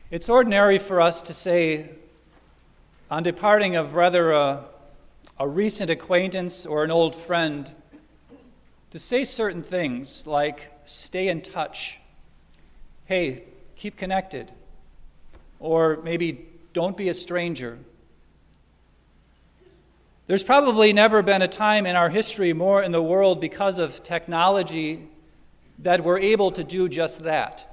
It's ordinary for us to say, on departing of rather a recent acquaintance or an old friend, to say certain things like, stay in touch, hey, keep connected, or maybe don't be a stranger. There's probably never been a time in our history more in the world because of technology that we're able to do just that.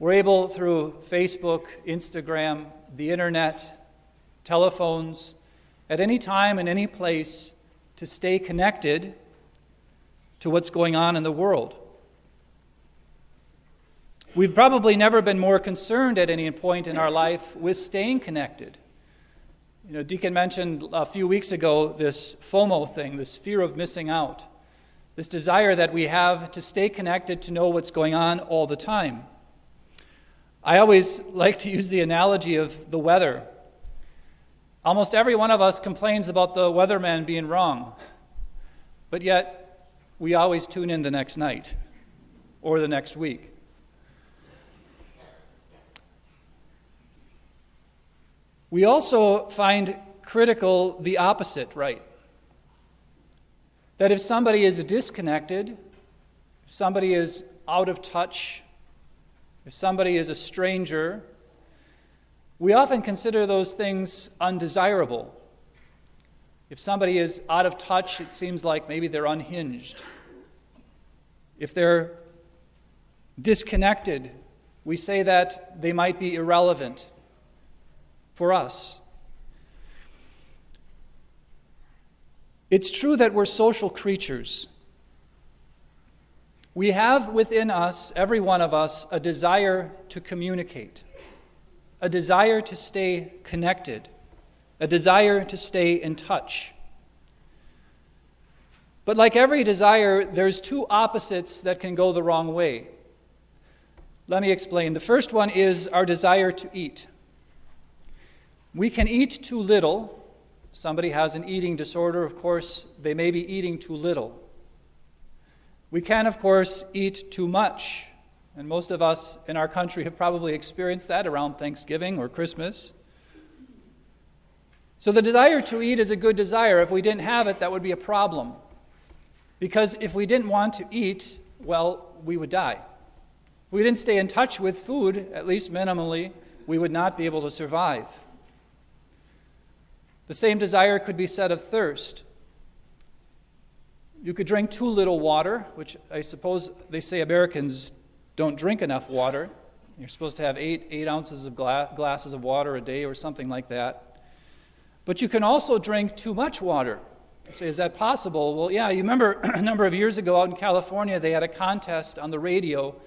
We're able through Facebook, Instagram, the internet, telephones, at any time and any place to stay connected to what's going on in the world. We've probably never been more concerned at any point in our life with staying connected. Deacon mentioned a few weeks ago this FOMO thing, this fear of missing out, this desire that we have to stay connected, to know what's going on all the time. I always like to use the analogy of the weather. Almost every one of us complains about the weatherman being wrong, but yet we always tune in the next night or the next week. We also find critical the opposite, right? That if somebody is disconnected, if somebody is out of touch, if somebody is a stranger, we often consider those things undesirable. If somebody is out of touch, it seems like maybe they're unhinged. If they're disconnected, we say that they might be irrelevant for us. It's true that we're social creatures. We have within us, every one of us, a desire to communicate, a desire to stay connected, a desire to stay in touch. But like every desire, there's two opposites that can go the wrong way. Let me explain. The first one is our desire to eat. We can eat too little. If somebody has an eating disorder, of course, they may be eating too little. We can, of course, eat too much, and most of us in our country have probably experienced that around Thanksgiving or Christmas. So the desire to eat is a good desire. If we didn't have it, that would be a problem. Because if we didn't want to eat, well, we would die. If we didn't stay in touch with food, at least minimally, we would not be able to survive. The same desire could be said of thirst. You could drink too little water, which I suppose they say Americans don't drink enough water. You're supposed to have 8 ounces of glasses of water a day or something like that. But you can also drink too much water. You say, is that possible? Well, yeah, you remember a number of years ago out in California, they had a contest on the radio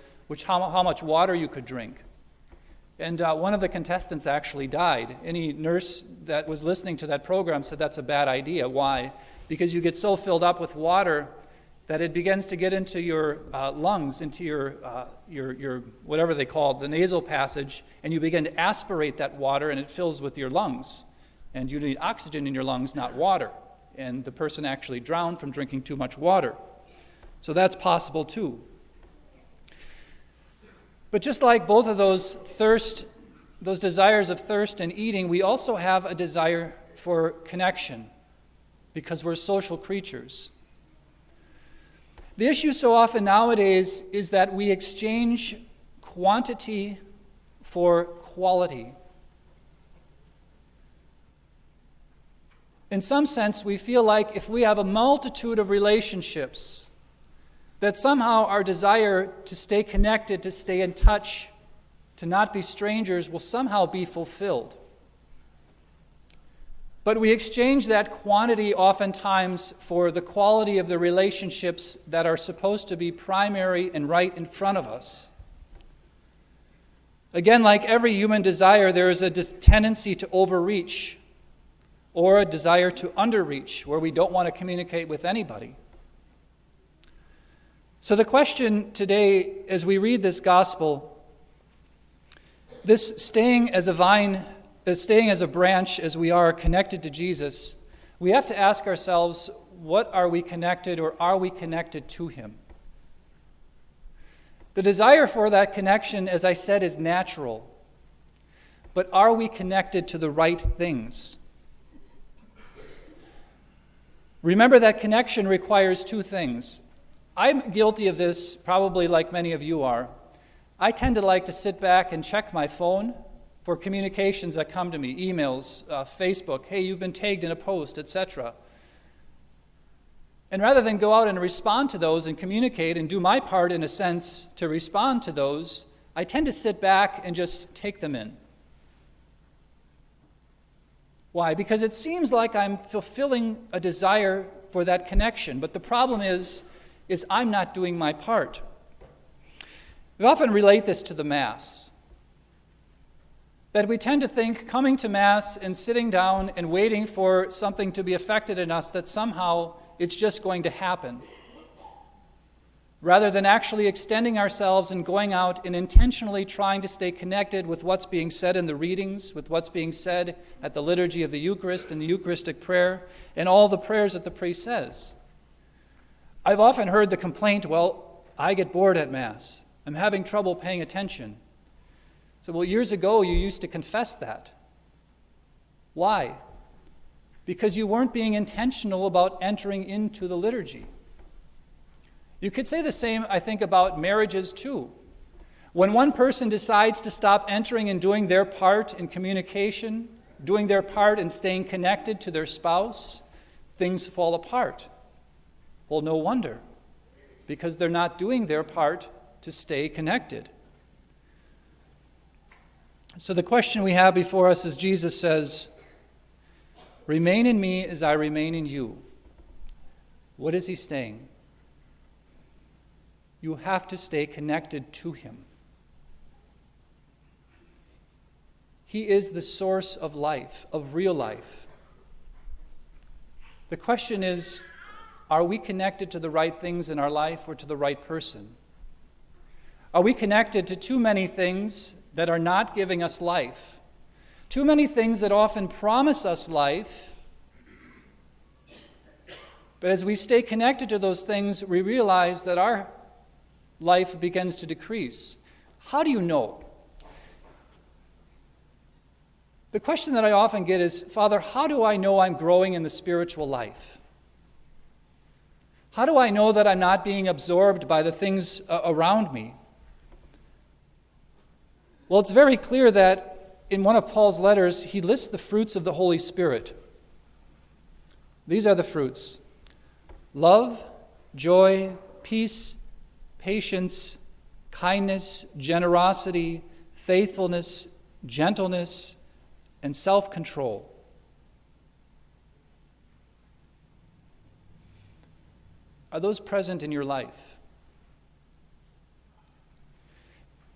how much water you could drink. And one of the contestants actually died. Any nurse that was listening to that program said that's a bad idea. Why? Because you get so filled up with water that it begins to get into your lungs, into your whatever they call it, the nasal passage, and you begin to aspirate that water, and it fills with your lungs. And you need oxygen in your lungs, not water. And the person actually drowned from drinking too much water. So that's possible too. But just like both of those desires of thirst and eating, we also have a desire for connection because we're social creatures. The issue so often nowadays is that we exchange quantity for quality. In some sense, we feel like if we have a multitude of relationships, that somehow our desire to stay connected, to stay in touch, to not be strangers will somehow be fulfilled. But we exchange that quantity oftentimes for the quality of the relationships that are supposed to be primary and right in front of us. Again, like every human desire, there is a tendency to overreach or a desire to underreach, where we don't want to communicate with anybody. So the question today, as we read this gospel, this staying as a branch as we are connected to Jesus, we have to ask ourselves, what are we connected, or are we connected to him? The desire for that connection, as I said, is natural. but are we connected to the right things? Remember that connection requires two things. I'm guilty of this, probably like many of you are. I tend to like to sit back and check my phone for communications that come to me, emails, Facebook, hey, you've been tagged in a post, etc. And rather than go out and respond to those and communicate and do my part, in a sense, to respond to those, I tend to sit back and just take them in. Why? Because it seems like I'm fulfilling a desire for that connection, but the problem is I'm not doing my part. We often relate this to the Mass. That we tend to think coming to Mass and sitting down and waiting for something to be effected in us, that somehow it's just going to happen. Rather than actually extending ourselves and going out and intentionally trying to stay connected with what's being said in the readings, with what's being said at the liturgy of the Eucharist and the Eucharistic prayer, and all the prayers that the priest says. I've often heard the complaint, well, I get bored at Mass. I'm having trouble paying attention. So, well, years ago you used to confess that. Why? Because you weren't being intentional about entering into the liturgy. You could say the same, I think, about marriages too. When one person decides to stop entering and doing their part in communication, doing their part in staying connected to their spouse, things fall apart. Well, no wonder, because they're not doing their part to stay connected. So the question we have before us is, Jesus says, remain in me as I remain in you. What is he saying? You have to stay connected to him. He is the source of life, of real life. The question is, are we connected to the right things in our life or to the right person? Are we connected to too many things that are not giving us life? Too many things that often promise us life, but as we stay connected to those things, we realize that our life begins to decrease. How do you know? The question that I often get is, Father, how do I know I'm growing in the spiritual life? How do I know that I'm not being absorbed by the things around me? Well, it's very clear that in one of Paul's letters, he lists the fruits of the Holy Spirit. These are the fruits: love, joy, peace, patience, kindness, generosity, faithfulness, gentleness, and self-control. Are those present in your life?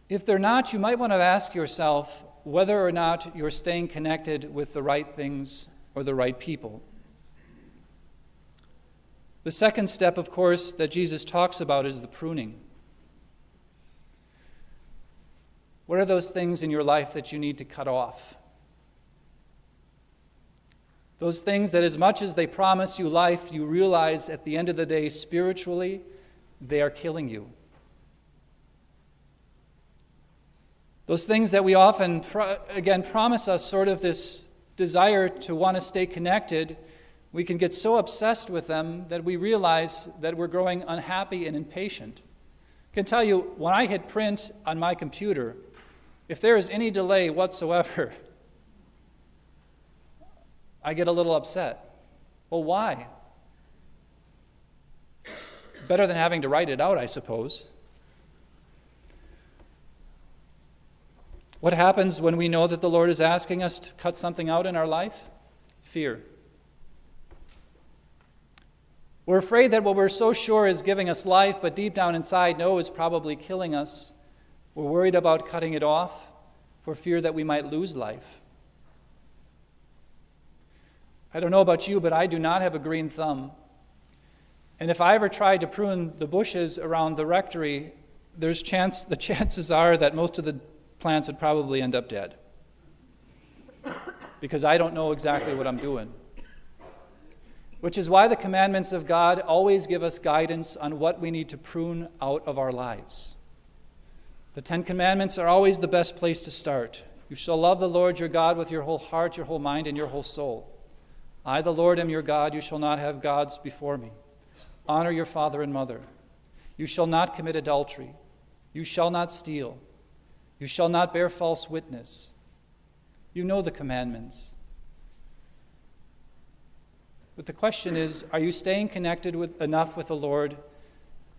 If they're not, you might want to ask yourself whether or not you're staying connected with the right things or the right people. The second step, of course, that Jesus talks about is the pruning. What are those things in your life that you need to cut off? Those things that, as much as they promise you life, you realize at the end of the day, spiritually, they are killing you. Those things that we often, promise us sort of this desire to want to stay connected, we can get so obsessed with them that we realize that we're growing unhappy and impatient. I can tell you, when I hit print on my computer, if there is any delay whatsoever, I get a little upset. Well, why? Better than having to write it out, I suppose. What happens when we know that the Lord is asking us to cut something out in our life? Fear. We're afraid that what we're so sure is giving us life, but deep down inside know is probably killing us. We're worried about cutting it off for fear that we might lose life. I don't know about you, but I do not have a green thumb. And if I ever tried to prune the bushes around the rectory, the chances are that most of the plants would probably end up dead. Because I don't know exactly what I'm doing. Which is why the commandments of God always give us guidance on what we need to prune out of our lives. The 10 Commandments are always the best place to start. You shall love the Lord your God with your whole heart, your whole mind, and your whole soul. I, the Lord, am your God. You shall not have gods before me. Honor your father and mother. You shall not commit adultery. You shall not steal. You shall not bear false witness. You know the commandments. But the question is, are you staying connected enough with the Lord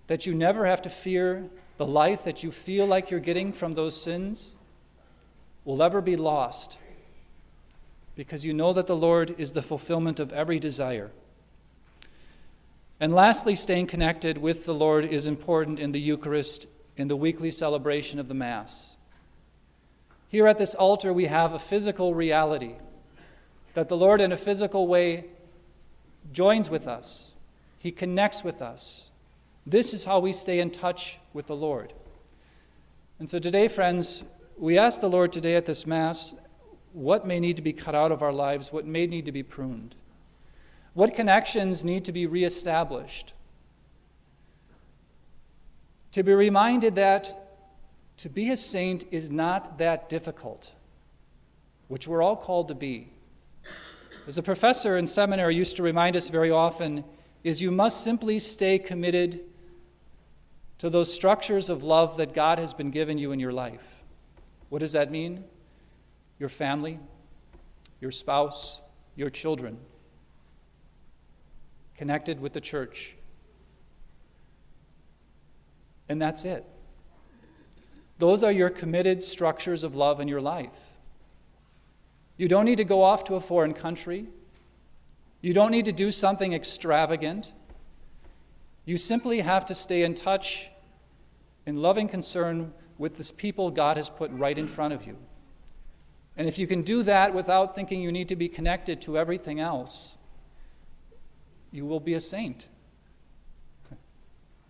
that you never have to fear the life that you feel like you're getting from those sins will ever be lost, because you know that the Lord is the fulfillment of every desire? And lastly, staying connected with the Lord is important in the Eucharist, in the weekly celebration of the Mass. Here at this altar, we have a physical reality, that the Lord in a physical way joins with us. He connects with us. This is how we stay in touch with the Lord. And so today, friends, we ask the Lord today at this Mass, what may need to be cut out of our lives, what may need to be pruned, what connections need to be reestablished, to be reminded that to be a saint is not that difficult, which we're all called to be. As a professor in seminary used to remind us very often, is you must simply stay committed to those structures of love that God has been given you in your life. What does that mean? Your family, your spouse, your children, connected with the church. And that's it. Those are your committed structures of love in your life. You don't need to go off to a foreign country. You don't need to do something extravagant. You simply have to stay in touch in loving concern with this people God has put right in front of you. And if you can do that without thinking you need to be connected to everything else, you will be a saint.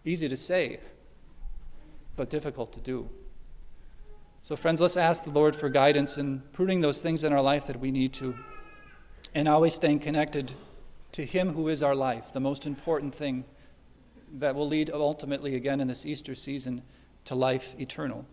Easy to say, but difficult to do. So friends, let's ask the Lord for guidance in pruning those things in our life that we need to, and always staying connected to Him who is our life, the most important thing that will lead ultimately, again in this Easter season, to life eternal.